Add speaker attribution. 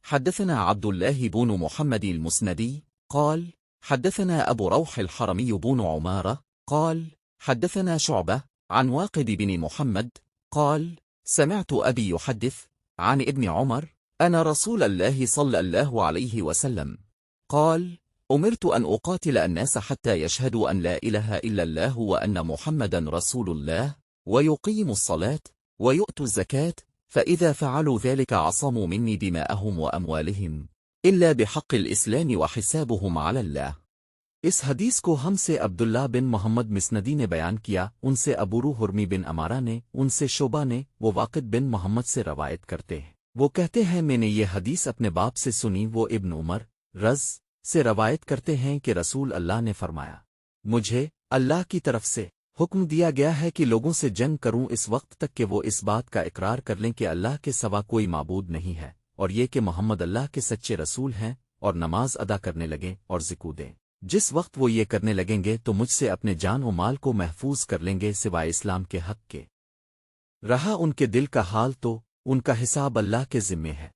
Speaker 1: حدثنا عبد الله بن محمد المسندي قال حدثنا أبو روح الحرمي بن عمارة قال حدثنا شعبة عن واقد بن محمد قال سمعت أبي يحدث عن ابن عمر أن رسول الله صلى الله عليه وسلم قال أمرت أن أقاتل الناس حتى يشهدوا أن لا إله إلا الله وأن محمدا رسول الله ويقيموا الصلاة ويؤتوا الزكاة، فإذا فعلوا ذلك عصموا مني دماءهم وأموالهم إلا بحق الإسلام وحسابهم على الله। इस हदीस को हमसे अब्दुल्ला बिन मोहम्मद मिस्नदी ने बयान किया, उनसे अबू हुरमी बिन अमारा ने, उनसे शोबा ने, वो वाक़िद बिन मोहम्मद से रवायत करते हैं। वो कहते हैं मैंने ये हदीस अपने बाप से सुनी। वो इब्न उमर रज़ से रवायत करते हैं कि रसूल अल्लाह ने फरमाया, मुझे अल्लाह की तरफ से हुक्म दिया गया है कि लोगों से जंग करूं इस वक्त तक कि वो इस बात का इकरार कर लें कि अल्लाह के सिवा कोई माबूद नहीं है, और ये कि मोहम्मद अल्लाह के सच्चे रसूल हैं, और नमाज अदा करने लगें और ज़िकू दें। जिस वक्त वो ये करने लगेंगे तो मुझसे अपने जान व माल को महफूज कर लेंगे सिवाय इस्लाम के हक के। रहा उनके दिल का हाल तो उनका हिसाब अल्लाह के ज़िम्मे है।